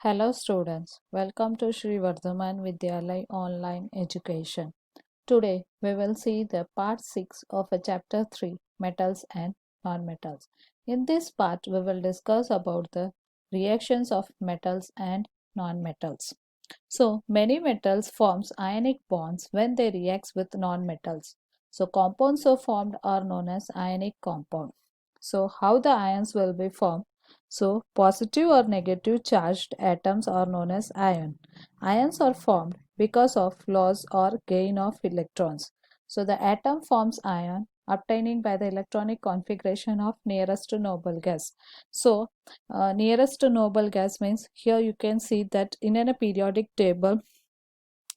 Hello students, welcome to Sri Vardhaman Vidyalaya online education. Today we will see the part 6 of a chapter 3 metals and nonmetals. In this part we will discuss about the reactions of metals and nonmetals. So many metals forms ionic bonds when they react with nonmetals. So compounds so formed are known as ionic compound. So how the ions will be formed? So positive or negative charged atoms are known as ion. Ions are formed because of loss or gain of electrons. So the atom forms ion obtaining by the electronic configuration of nearest to noble gas. So nearest to noble gas means here you can see that in a periodic table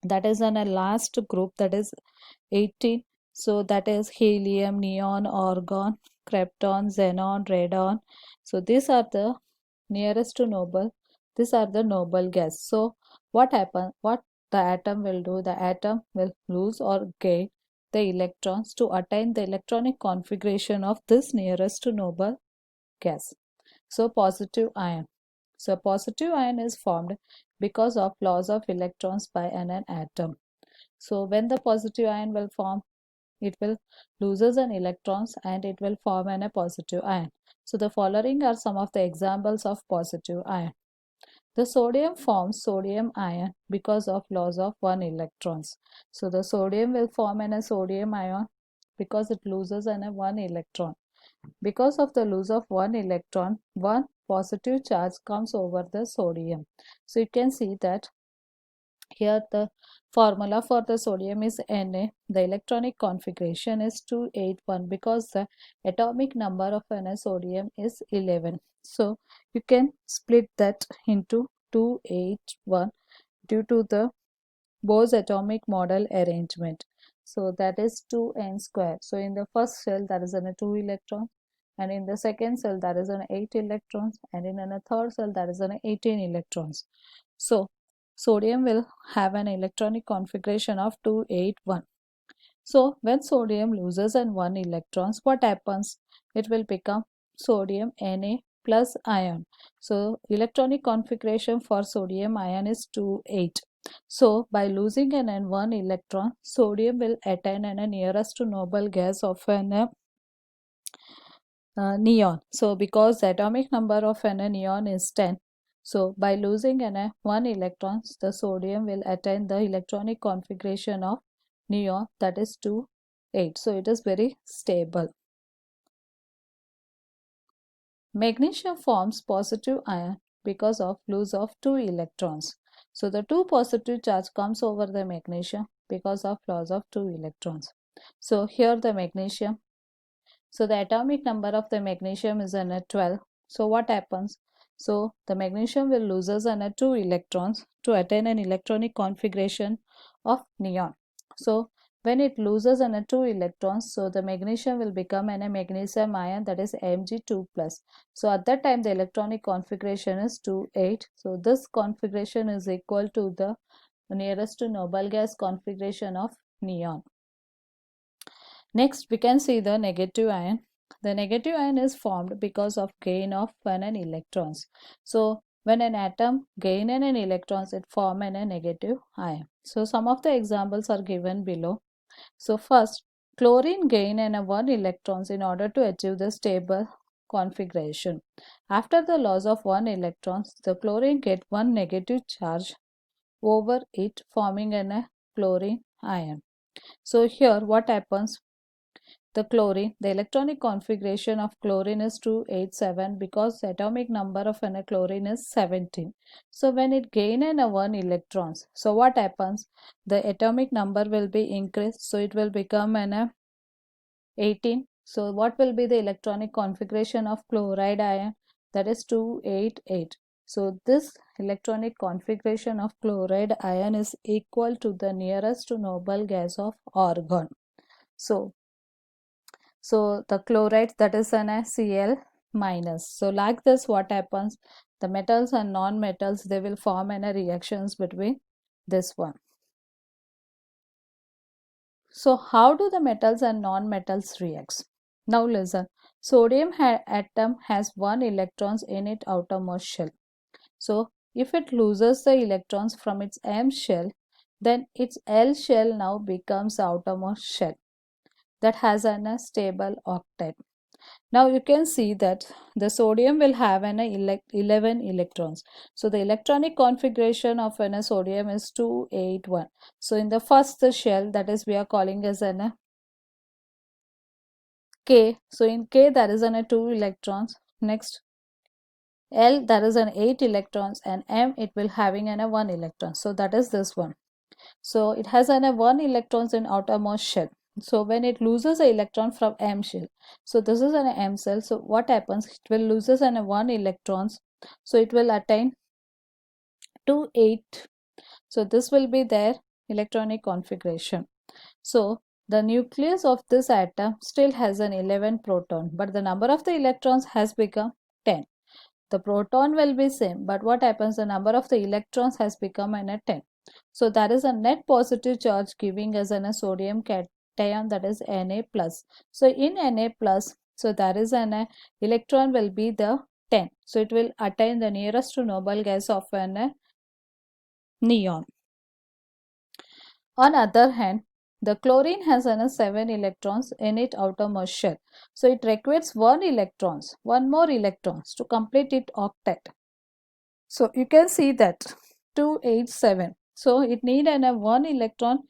that is in a last group, that is 18. So that is helium, neon, argon, krypton, xenon, radon. So these are the nearest to noble. These are the noble gas. So what happens? What the atom will do? The atom will lose or gain the electrons to attain the electronic configuration of this nearest to noble gas. So positive ion. So positive ion is formed because of loss of electrons by an atom. So when the positive ion will form, it will loses an electrons and it will form a positive ion. So the following are some of the examples of positive ion. The sodium forms sodium ion because of loss of one electrons. So the sodium will form a sodium ion because it loses an one electron. Because of the loss of one electron, one positive charge comes over the sodium. So you can see that here the formula for the sodium is Na. The electronic configuration is 281 because the atomic number of Na sodium is 11. So you can split that into 281 due to the Bohr's atomic model arrangement. So that is 2n square. So in the first cell that is an 2 electron, and in the second cell that is an 8 electrons, and in a third cell that is an 18 electrons. So sodium will have an electronic configuration of 281. So when sodium loses an 1 electrons, what happens? It will become sodium Na plus ion. So electronic configuration for sodium ion is 28. So by losing an 1 electron, sodium will attain a nearest to noble gas of an neon. So because the atomic number of an neon is 10, so by losing an 1 electrons, the sodium will attain the electronic configuration of neon, that is 2, 8. So it is very stable. Magnesium forms positive ion because of loss of 2 electrons. So the 2 positive charge comes over the magnesium because of loss of 2 electrons. So here the magnesium. So the atomic number of the magnesium is an 12. So what happens? So the magnesium will loses an 2 electrons to attain an electronic configuration of neon. So when it loses an 2 electrons, so the magnesium will become a magnesium ion, that is Mg2 plus. So at that time the electronic configuration is 2, 8. So this configuration is equal to the nearest to noble gas configuration of neon. Next, we can see the negative ion. The negative ion is formed because of gain of one and electrons. So, when an atom gain an electrons, it form a negative ion. So, some of the examples are given below. So, first, chlorine gain an 1 electrons in order to achieve the stable configuration. After the loss of 1 electrons, the chlorine get one negative charge over it, forming a chlorine ion. So, here what happens? The electronic configuration of chlorine is 287 because the atomic number of chlorine is 17. So when it gain an 1 electrons, so what happens? The atomic number will be increased, so it will become an 18. So what will be the electronic configuration of chloride ion? That is 288. So this electronic configuration of chloride ion is equal to the nearest to noble gas of argon. So the chloride, that is an Cl minus. So like this what happens? The metals and non-metals, they will form reactions between this one. So how do the metals and non-metals react? Now listen. Sodium atom has 1 electrons in its outermost shell. So if it loses the electrons from its M shell, then its L shell now becomes the outermost shell that has a stable octet. Now you can see that the sodium will have an 11 electrons. So the electronic configuration of a sodium is 281. So in the first shell, that is we are calling as an K. So in K there is an 2 electrons. Next L there is an 8 electrons, and M it will having an 1 electron. So that is this one. So it has an 1 electrons in outermost shell. So when it loses an electron from M shell, so this is an M shell. So what happens? It will loses an 1 electrons. So it will attain 2 8. So this will be their electronic configuration. So the nucleus of this atom still has an 11 proton, but the number of the electrons has become 10. The proton will be same, but what happens? The number of the electrons has become a 10. So that is a net positive charge giving us a sodium cation, that is Na plus. So in Na plus, so that is an electron will be the 10. So it will attain the nearest to noble gas of an neon. On other hand, the chlorine has 7 electrons in its outermost shell. So it requires one more electrons to complete its octet. So you can see that 287. So it need a 1 electron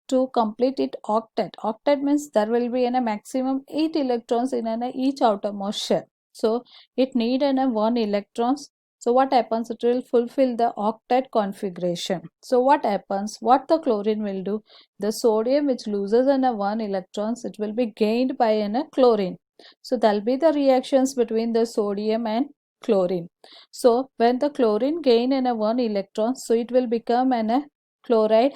to complete its octet. Octet means there will be a maximum 8 electrons in each outermost shell. So it need a 1 electrons. So what happens? It will fulfill the octet configuration. So what happens? What the chlorine will do? The sodium which loses a 1 electrons, it will be gained by a chlorine. So there will be the reactions between the sodium and chlorine. So when the chlorine gain a 1 electron, so it will become a chloride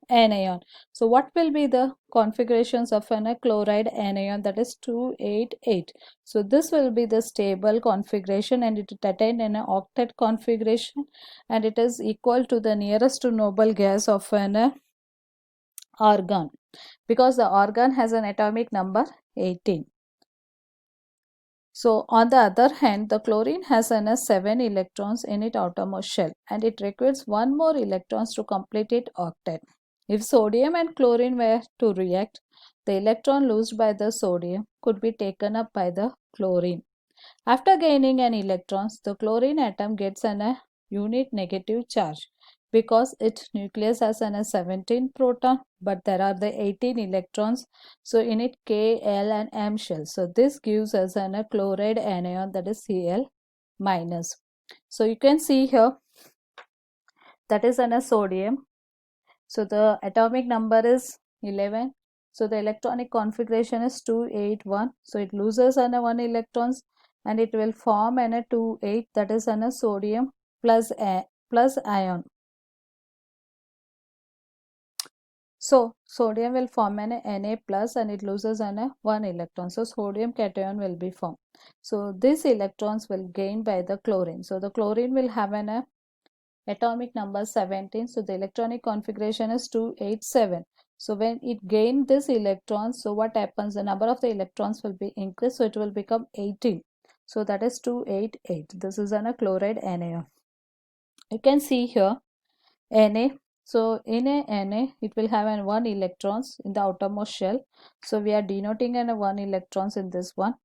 anion. So what will be the configurations of a chloride anion? That is 288. So this will be the stable configuration, and it attained an octet configuration, and it is equal to the nearest to noble gas of an argon, because the argon has an atomic number 18. So on the other hand, the chlorine has 7 electrons in its outermost shell, and it requires one more electrons to complete its octet. If sodium and chlorine were to react, the electron lost by the sodium could be taken up by the chlorine. After gaining an electron, the chlorine atom gets a unit negative charge because its nucleus has a 17 proton, but there are the 18 electrons. So in it K, L and M shell. So this gives us a chloride anion, that is Cl minus. So you can see here that is a sodium. So the atomic number is 11. So the electronic configuration is 281. So it loses an 1 electrons, and it will form an 28, that is an sodium plus ion. So sodium will form an Na plus, and it loses an 1 electron. So sodium cation will be formed. So these electrons will gain by the chlorine. So the chlorine will have an atomic number 17. So the electronic configuration is 287. So when it gains this electrons, so what happens? The number of the electrons will be increased. So it will become 18. So that is 288. This is a chloride anion. You can see here Na. So in a Na, it will have an 1 electrons in the outermost shell. So we are denoting an 1 electrons in this one.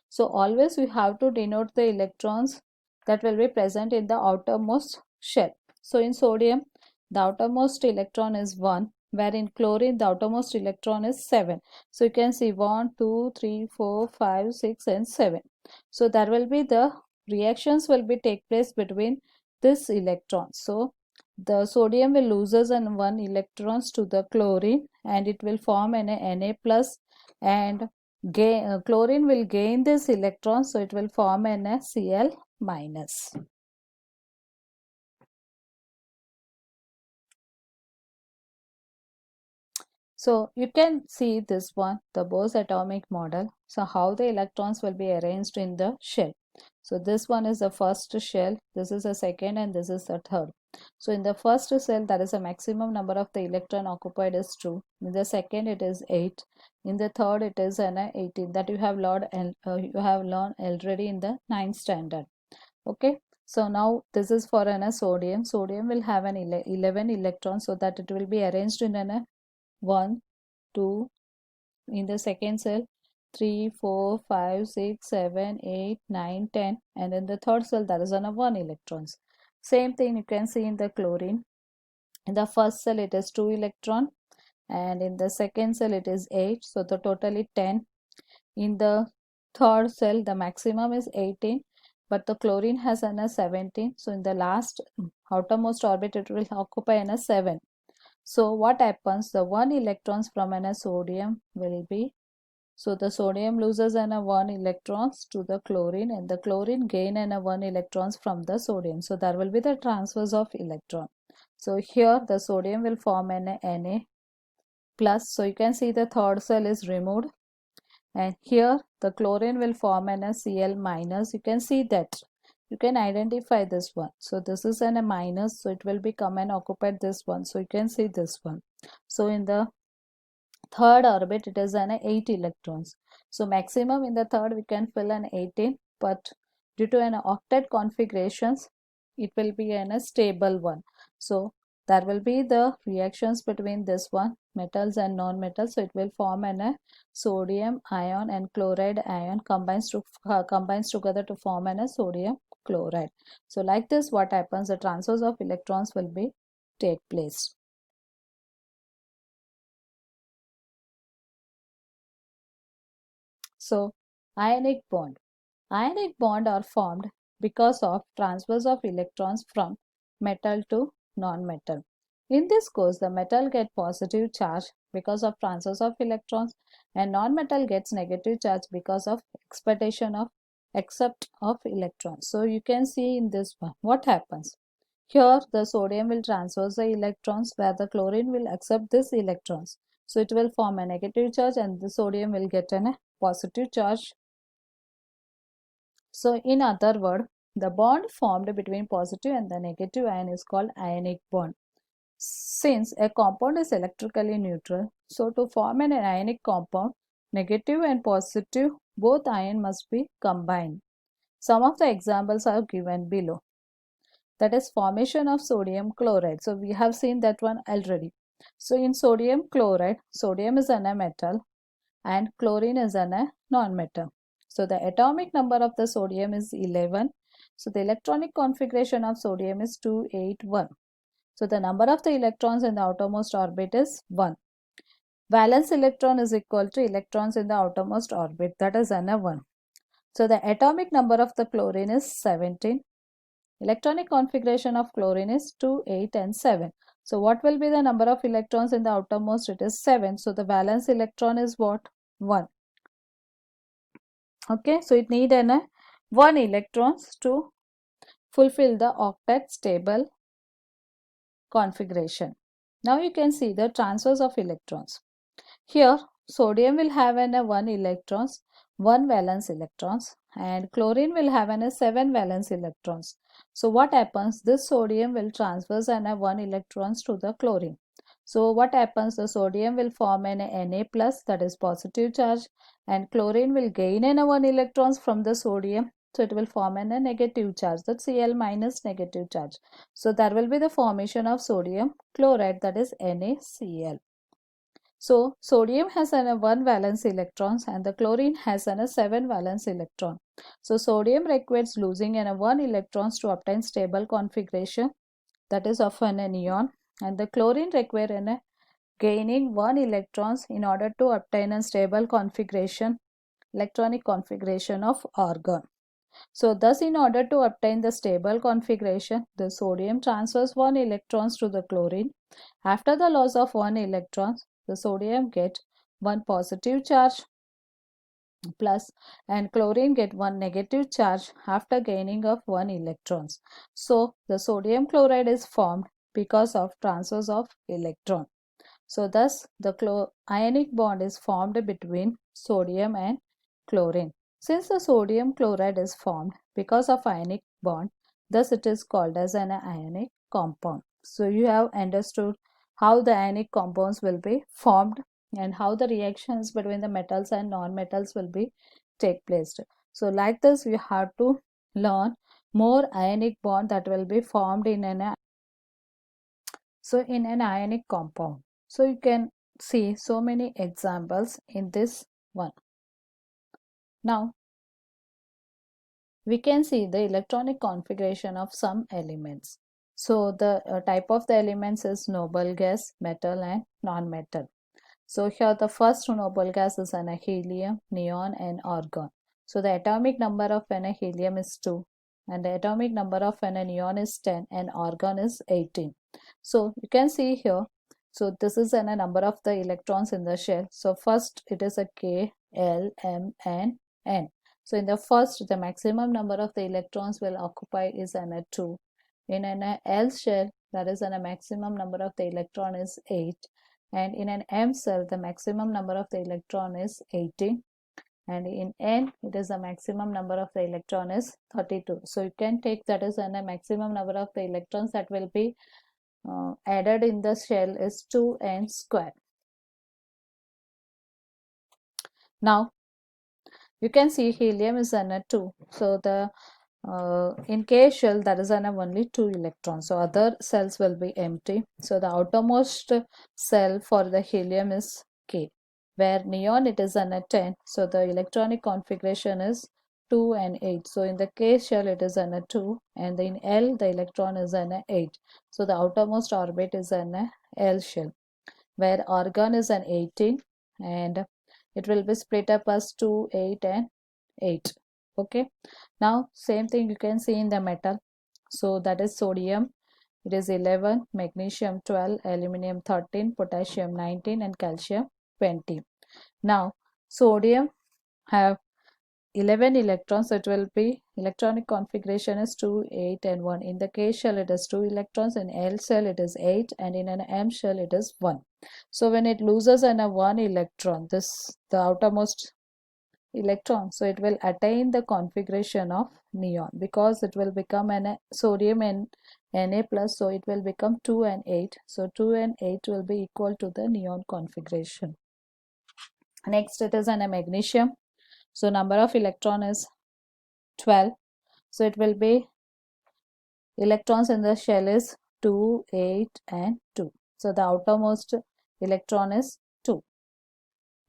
So always we have to denote the electrons that will be present in the outermost shell. So in sodium, the outermost electron is 1, where in chlorine the outermost electron is 7. So you can see 1, 2, 3, 4, 5, 6 and 7. So there will be the reactions will be take place between this electron. So the sodium will loses an 1 electrons to the chlorine, and it will form an Na plus, and chlorine will gain this electron, so it will form an Cl minus. So you can see this one, the Bose atomic model. So how the electrons will be arranged in the shell. So this one is the first shell, this is the second, and this is the third. So in the first cell, there is a maximum number of the electron occupied is 2. In the second, it is 8. In the third, it is an 18 that you have learned already in the 9th standard. Okay. So now this is for an sodium. Sodium will have an 11 electrons, so that it will be arranged in an 1, 2, in the second cell 3, 4, 5, 6, 7, 8, 9, 10, and in the third cell that is on a 1 electrons. Same thing you can see in the chlorine. In the first cell it is 2 electron, and in the second cell it is 8, so the total is 10. In the third cell the maximum is 18, but the chlorine has an 17, so in the last outermost orbit it will occupy an 7. So what happens, the 1 electrons from an sodium will be, so the sodium loses an 1 electrons to the chlorine, and the chlorine gain an 1 electrons from the sodium. So there will be the transfers of electron. So here the sodium will form an Na plus. So you can see the third cell is removed, and here the chlorine will form an Cl minus. You can see that. You can identify this one. So this is an a minus, so it will become and occupied this one. So you can see this one. So in the third orbit it is an 8 electrons. So maximum in the third we can fill an 18, but due to an octet configurations it will be an a stable one. So there will be the reactions between this one, metals and non-metals. So it will form an a sodium ion and chloride ion combines together to form an a sodium chloride. So like this, what happens, the transfers of electrons will be take place. So ionic bond. Ionic bond are formed because of transfers of electrons from metal to non-metal. In this case, the metal gets positive charge because of transfers of electrons, and non-metal gets negative charge because of expectation of accept of electrons. So you can see in this one what happens. Here the sodium will transfer the electrons, where the chlorine will accept these electrons. So it will form a negative charge, and the sodium will get a positive charge. So in other word, the bond formed between positive and the negative ion is called ionic bond. Since a compound is electrically neutral, so to form an ionic compound, negative and positive both ion must be combined. Some of the examples are given below. That is formation of sodium chloride. So we have seen that one already. So in sodium chloride, sodium is a metal and chlorine is a non-metal. So the atomic number of the sodium is 11. So the electronic configuration of sodium is 281. So the number of the electrons in the outermost orbit is 1. Valence electron is equal to electrons in the outermost orbit, that is Na1. So the atomic number of the chlorine is 17. Electronic configuration of chlorine is 2, 8 and 7. So what will be the number of electrons in the outermost? It is 7. So the valence electron is what? 1. Okay, so it need an 1 electrons to fulfill the octet stable configuration. Now you can see the transfers of electrons. Here sodium will have an 1 electrons, 1 valence electrons, and chlorine will have an 7 valence electrons. So what happens, this sodium will transfer an 1 electrons to the chlorine. So what happens, the sodium will form an Na plus, that is positive charge, and chlorine will gain an 1 electrons from the sodium. So it will form a negative charge, that's Cl minus negative charge. So there will be the formation of sodium chloride, that is NaCl. So sodium has an 1 valence electrons and the chlorine has an 7 valence electron. So sodium requires losing an 1 electrons to obtain stable configuration, that is of an neon, and the chlorine require an gaining 1 electrons in order to obtain a stable configuration, electronic configuration of argon. So thus in order to obtain the stable configuration, the sodium transfers 1 electrons to the chlorine. After the loss of 1 electron, the sodium get 1 positive charge plus, and chlorine get 1 negative charge after gaining of 1 electrons. So the sodium chloride is formed because of transfers of electron. So thus the ionic bond is formed between sodium and chlorine. Since the sodium chloride is formed because of ionic bond, thus it is called as an ionic compound. So you have understood how the ionic compounds will be formed and how the reactions between the metals and non-metals will be take place. So like this we have to learn more ionic bond that will be formed in an ionic compound. So you can see so many examples in this one. Now we can see the electronic configuration of some elements. So the type of the elements is noble gas, metal and non-metal. So here the first noble gas is an helium, neon and argon. So the atomic number of an helium is 2 and the atomic number of an neon is 10 and argon is 18. So you can see here, so this is a number of the electrons in the shell. So first it is a K, L, M and N. So in the first, the maximum number of the electrons will occupy is an 2. In an L shell, that is a maximum number of the electron is 8. And in an M cell, the maximum number of the electron is 18. And in N, it is the maximum number of the electron is 32. So you can take that as a maximum number of the electrons that will be added in the shell is 2n square. Now, you can see helium is an 2. So the in K shell that is an only 2 electrons, so other cells will be empty. So the outermost cell for the helium is K, where neon it is an 10. So the electronic configuration is 2 and 8. So in the K shell it is an 2 and in L the electron is an 8. So the outermost orbit is an L shell, where argon is an 18 and it will be split up as 2, 8 and 8. Okay, now same thing you can see in the metal. So that is sodium, it is 11, magnesium 12, aluminum 13, potassium 19 and calcium 20. Now sodium have 11 electrons, so it will be electronic configuration is 2, 8 and 1. In the K shell it is 2 electrons, in L shell it is 8 and in an M shell it is 1. So when it loses an 1 electron, this the outermost electron, so it will attain the configuration of neon because it will become an sodium and Na plus, so it will become 2 and 8. So 2 and 8 will be equal to the neon configuration. Next it is an magnesium. So number of electron is 12. So it will be electrons in the shell is 2, 8 and 2. So the outermost electron is 2.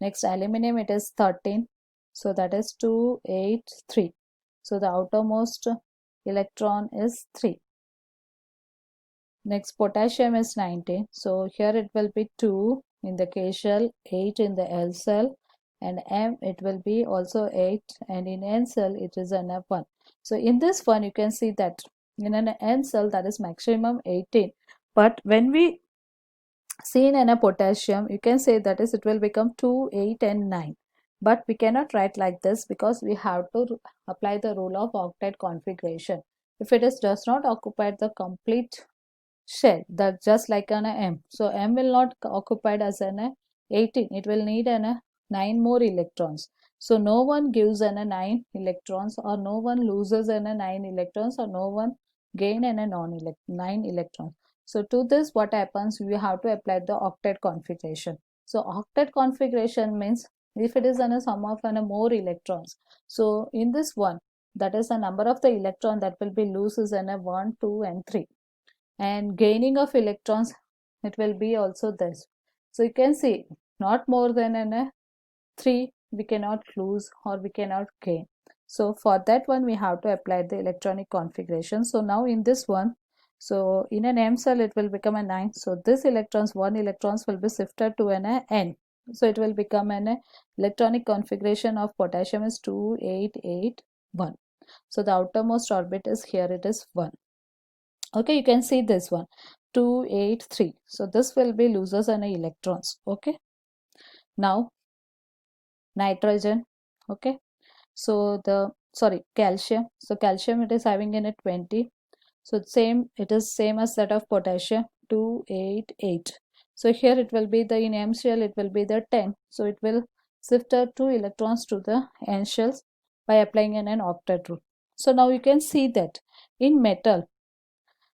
Next aluminum it is 13. So that is 2, 8, 3. So the outermost electron is 3. Next potassium is 19. So here it will be 2 in the K shell, 8 in the L cell and M it will be also 8 and in N cell it is an F1. So in this one you can see that in an N cell that is maximum 18. But when we see in a potassium you can say that is it will become 2, 8 and 9. But we cannot write like this because we have to apply the rule of octet configuration. If it is does not occupy the complete shell, that just like an M. So M will not occupied as an 18. It will need an 9 more electrons. So no one gives an 9 electrons or no one loses an 9 electrons or no one gain an 9 electrons. So to this what happens, we have to apply the octet configuration. So octet configuration means if it is a sum of more electrons. So in this one, that is the number of the electron that will be loose is an 1, 2 and 3. And gaining of electrons it will be also this. So you can see not more than an 3 we cannot lose or we cannot gain. So for that one we have to apply the electronic configuration. So now in this one, so in an M cell it will become a 9. So this electrons, 1 electrons will be shifted to an N. So it will become an electronic configuration of potassium is 2, 8, 8, 1. So the outermost orbit is here, it is 1. Okay, you can see this one 2, 8, 3. So this will be losers and electrons. Okay, now nitrogen. Okay, so the calcium. So calcium it is having in a 20. So same, it is same as that of potassium 2, 8, 8. So here it will be the in M shell it will be the 10. So it will shift the 2 electrons to the N shells by applying an octet rule. So now you can see that in metal,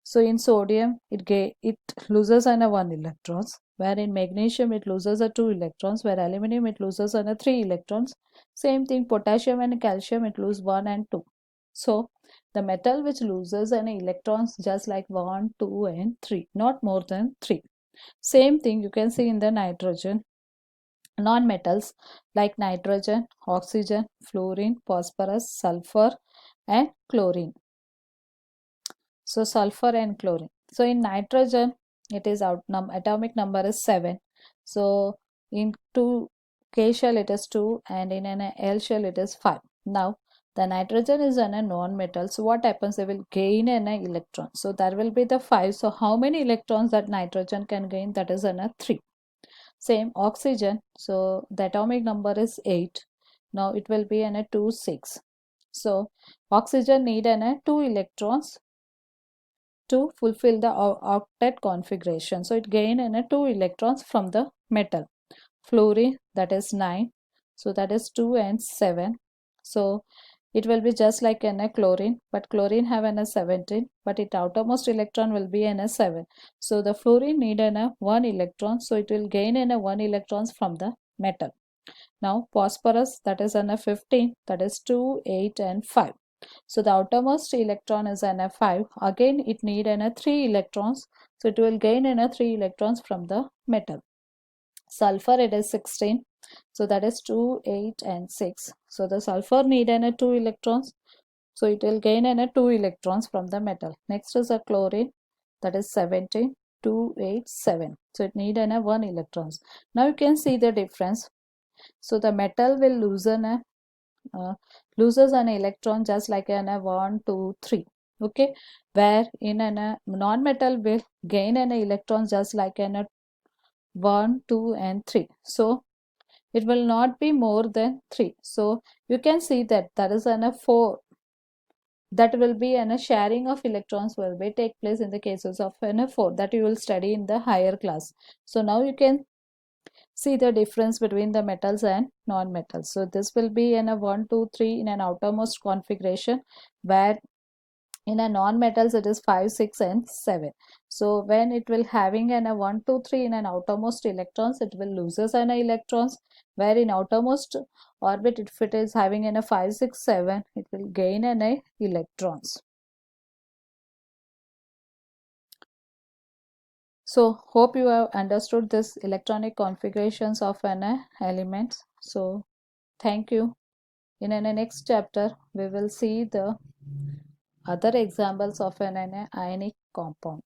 so in sodium, it loses an 1 electrons, where in magnesium it loses a 2 electrons, where aluminum it loses an 3 electrons. Same thing, potassium and calcium it lose 1 and 2. So the metal which loses an electrons just like 1, 2 and 3, not more than 3. Same thing you can see in the nitrogen. Non-metals like nitrogen, oxygen, fluorine, phosphorus, sulfur and chlorine. So sulfur and chlorine. So in nitrogen, it is atomic number is 7. So in 2K shell it is 2 and in an L shell it is 5. Now the nitrogen is an a non-metal. So what happens? They will gain an electron. So there will be the 5. So how many electrons that nitrogen can gain? That is an a 3. Same oxygen. So the atomic number is 8. Now it will be an a 2, 6. So oxygen need an a 2 electrons to fulfill the octet configuration. So it gain in 2 electrons from the metal. Fluorine, that is 9. So that is 2 and 7. So it will be just like a chlorine, but chlorine have a 17, but its outermost electron will be a 7. So the fluorine need a 1 electron, so it will gain a 1 electrons from the metal. Now phosphorus, that is a 15, that is 2, 8 and 5. So the outermost electron is Na5. Again, it need Na 3 electrons. So it will gain Na 3 electrons from the metal. Sulfur, it is 16. So that is 2, 8 and 6. So the sulfur need Na 2 electrons. So it will gain Na 2 electrons from the metal. Next is a chlorine. That is 17, 2, 8, 7. So it need Na 1 electrons. Now you can see the difference. So the metal will loses an electron just like an 1, 2, 3. Okay, where in a non-metal will gain an electron just like an 1, 2 and 3. So it will not be more than 3. So you can see that there is an 4, that will be an a sharing of electrons will be take place in the cases of an 4 that you will study in the higher class. So now you can see the difference between the metals and non-metals. So this will be in a 1, 2, 3 in an outermost configuration, where in a non-metals it is 5, 6 and 7. So when it will having an a 1, 2, 3 in an outermost electrons, it will loses an electrons, where in outermost orbit if it is having an a 5, 6, 7, it will gain an a electrons. So hope you have understood this electronic configurations of an elements. So thank you. In the next chapter, we will see the other examples of an ionic compound.